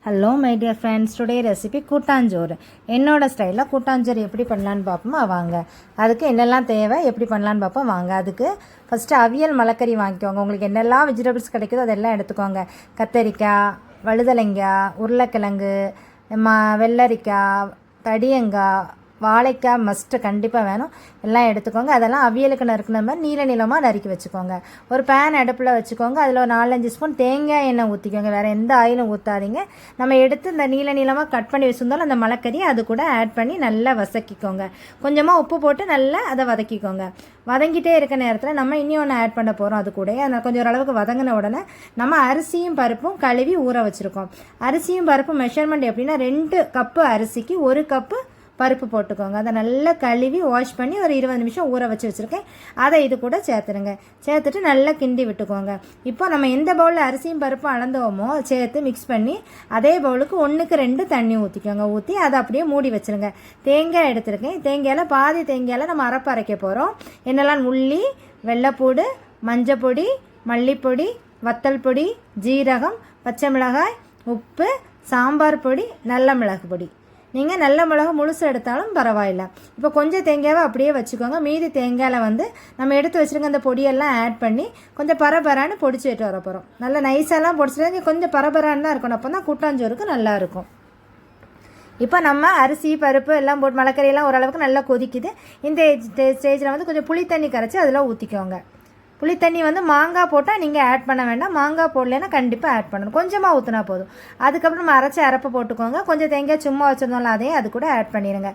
Hello my dear friends, today recipe கூட்டாஞ்சோறு. என்னோடய ஸ்டைலில் கூட்டாஞ்சோறு எப்படி பண்ணலான்னு பார்ப்போமா வாங்க. அதுக்கு என்னெல்லாம் தேவை, எப்படி பண்ணலான்னு பார்ப்போம் வாங்க. அதுக்கு ஃபஸ்ட்டு அவியல் மலைக்கறி வாங்கிக்கோங்க. உங்களுக்கு என்னெல்லாம் வெஜிடபிள்ஸ் கிடைக்குதோ அதெல்லாம் எடுத்துக்கோங்க. கத்தரிக்காய், வழுதலைங்காய், உருளைக்கிழங்கு, வெள்ளரிக்காய், தடியங்காய், வாழைக்காய் மஸ்ட்டு கண்டிப்பாக வேணும். எல்லாம் எடுத்துக்கோங்க. அதெல்லாம் அவியலுக்கு நறுக்கின மாதிரி நீளமாக நறுக்கி வச்சுக்கோங்க. ஒரு பேன் அடுப்பில் வச்சுக்கோங்க. அதில் ஒரு 4-5 ஸ்பூன் தேங்காய் எண்ணெய் ஊற்றிக்கோங்க. வேறு எந்த ஆயிலும் ஊற்றாதீங்க. நம்ம எடுத்து இந்த நீளமாக கட் பண்ணி வச்சுருந்தாலும் அந்த மலைக்கறியை அது கூட ஆட் பண்ணி நல்லா வதக்கிக்கோங்க. கொஞ்சமாக உப்பு போட்டு நல்லா அதை வதக்கிக்கோங்க. வதங்கிட்டே இருக்க நேரத்தில் நம்ம இனி ஒன்று ஆட் பண்ண போகிறோம். அது கூட அதை கொஞ்சம் ஓரளவுக்கு வதங்கின உடனே நம்ம அரிசியும் பருப்பும் கழுவி ஊற வச்சுருக்கோம். அரிசியும் பருப்பு மெஷர்மெண்ட் எப்படின்னா 2 கப்பு அரிசிக்கு 1 கப்பு பருப்பு போட்டுக்கோங்க. அதை நல்லா கழுவி வாஷ் பண்ணி ஒரு 20 நிமிஷம் ஊற வச்சுருக்கேன். அதை இது கூட சேர்த்துருங்க. சேர்த்துட்டு நல்லா கிண்டி விட்டுக்கோங்க. இப்போ நம்ம எந்த பவுலில் அரிசியும் பருப்பும் அளந்தோமோ சேர்த்து மிக்ஸ் பண்ணி அதே பவுலுக்கு 1க்கு 2 தண்ணி ஊற்றிக்கோங்க. ஊற்றி அதை அப்படியே மூடி வச்சுருங்க. தேங்காய் எடுத்துருக்கேன். தேங்காயில் பாதி தேங்காயில் நம்ம அரைப்பு அரைக்க போகிறோம். என்னெல்லாம் உள்ளி, வெள்ளைப்பூடு, மஞ்சப்பொடி, மல்லிப்பொடி, வத்தல் பொடி, ஜீரகம், பச்சை மிளகாய், உப்பு, சாம்பார் பொடி, நல்ல மிளகு பொடி. நீங்கள் நல்ல மிளகு முழுசு எடுத்தாலும் பரவாயில்ல. இப்போ கொஞ்சம் தேங்காவை அப்படியே வச்சுக்கோங்க. மீதி தேங்காயில் நம்ம எடுத்து வச்சுருக்க அந்த பொடியெல்லாம் ஆட் பண்ணி கொஞ்சம் பரபரான்னு பொடிச்சு விட்டு வர போகிறோம். நல்லா நைஸாலாம் பொடிச்சிட்டு கொஞ்சம் பரபரான்னு தான் இருக்கணும். அப்போ தான் கூட்டாஞ்சோறுக்கு நல்லாயிருக்கும். இப்போ நம்ம அரிசி பருப்பு எல்லாம் போட்டு மலைக்கறியெல்லாம் ஓரளவுக்கு நல்லா கொதிக்குது. இந்த ஸ்டேஜில் கொஞ்சம் புளி தண்ணி கரைச்சி அதில் ஊற்றிக்கோங்க. புளி தண்ணி மாங்காய் போட்டால் நீங்கள் ஆட் பண்ண வேண்டாம். மாங்காய் போடலைன்னா கண்டிப்பாக ஆட் பண்ணணும். கொஞ்சமாக ஊற்றினா போதும். அதுக்கப்புறம் நம்ம அரைச்சி அரைப்பு போட்டுக்கோங்க. கொஞ்சம் தேங்காய் சும்மா வச்சுருந்தோம்ல அதையும் அது கூட ஆட் பண்ணிடுங்க.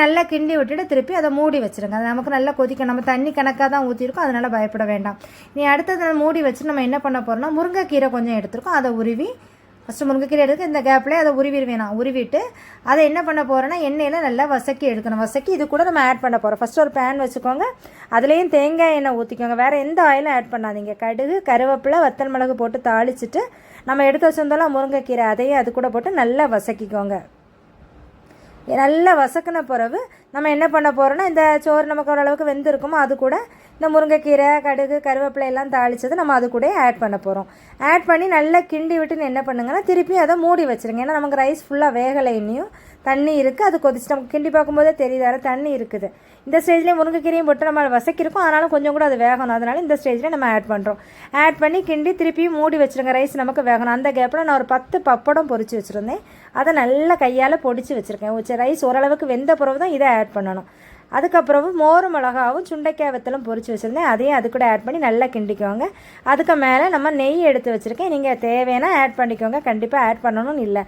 நல்லா கிண்டி விட்டுட்டு திருப்பி அதை மூடி வச்சுருங்க. அது நமக்கு நல்லா கொதிக்கும். நம்ம தண்ணி கணக்காக தான் ஊற்றிருக்கோம், அதனால் பயப்பட வேண்டாம். நீ அடுத்தது மூடி வச்சு நம்ம என்ன பண்ண போகிறோம்னா முருங்கைக்கீரை கொஞ்சம் எடுத்துருக்கோம். அதை உருவி ஃபஸ்ட்டு முருங்கைக்கீரை எடுத்து இந்த கேப்லேயே அதை உருவிடுவேன். உருவிட்டு அதை என்ன பண்ண போகிறேன்னா எண்ணெயில் நல்லா வசக்கி எடுக்கணும். வசக்கி இது கூட நம்ம ஆட் பண்ண போகிறோம். ஃபஸ்ட்டு ஒரு பேன் வச்சுக்கோங்க. அதுலேயும் தேங்காய் எண்ணெய் ஊற்றிக்கோங்க. வேறு எந்த ஆயிலும் ஆட் பண்ணாதீங்க. கடுகு, கருவேப்பிலை, வத்தல் மிளகு போட்டு தாளிச்சிட்டு நம்ம எடுத்து வச்சுருந்தோம்லாம் முருங்கைக்கீரை அதையும் அது கூட போட்டு நல்லா வசக்கிக்கோங்க. நல்லா வசக்கின பிறகு நம்ம என்ன பண்ண போகிறோன்னா இந்த சோறு நமக்கு ஓரளவுக்கு வெந்திருக்குமோ அது கூட இந்த முருங்கைக்கீரை, கடுகு, கருவேப்பிலை எல்லாம் தாளித்தது நம்ம அது கூட ஆட் பண்ண போகிறோம். ஆட் பண்ணி நல்லா கிண்டி விட்டுன்னு என்ன பண்ணுங்கன்னா திருப்பி அதை மூடி வச்சுருங்க. ஏன்னா நமக்கு ரைஸ் ஃபுல்லாக வேகலை, இன்னியும் தண்ணி இருக்குது. அது கொதிச்சு நமக்கு கிண்டி பார்க்கும்போதே தெரியுதார தண்ணி இருக்குது. இந்த ஸ்டேஜ்லேயே முருங்கைக்கீரையும் போட்டு நம்ம வசக்கிருக்கோம். ஆனாலும் கொஞ்சம் கூட அது வேகணும். அதனால் இந்த ஸ்டேஜில் நம்ம ஆட் பண்ணுறோம். ஆட் பண்ணி கிண்டி திருப்பியும் மூடி வச்சுருங்க. ரைஸ் நமக்கு வேகணும். அந்த கேப்பில் நான் ஒரு 10 பப்படம் பொரிச்சு வச்சுருந்தேன். அதை நல்லா கையால் பொடிச்சு வச்சுருக்கேன். ரைஸ் ஓரளவுக்கு வெந்த பிறகு தான் இதை ஆட் பண்ணணும். அதுக்கப்புறம் மோர் மிளகாவும் சுண்டைக்காய் வத்தலும் பொரிச்சு வச்சுருந்தேன். அதையும் அது கூட ஆட் பண்ணி நல்லா கிண்டிக்கோங்க. அதுக்கு மேலே நம்ம நெய் எடுத்து வச்சுருக்கேன். நீங்கள் தேவையான ஆட் பண்ணிக்கோங்க. கண்டிப்பாக ஆட் பண்ணணும்னு இல்லை.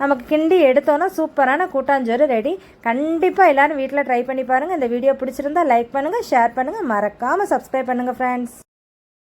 நமக்கு கிண்டி எடுத்தோன்னா சூப்பரான கூட்டாஞ்சோறு ரெடி. கண்டிப்பாக எல்லோரும் வீட்டில் ட்ரை பண்ணி பாருங்கள். இந்த வீடியோ பிடிச்சிருந்தா லைக் பண்ணுங்கள், ஷேர் பண்ணுங்கள், மறக்காமல் சப்ஸ்கிரைப் பண்ணுங்கள் ஃப்ரெண்ட்ஸ்.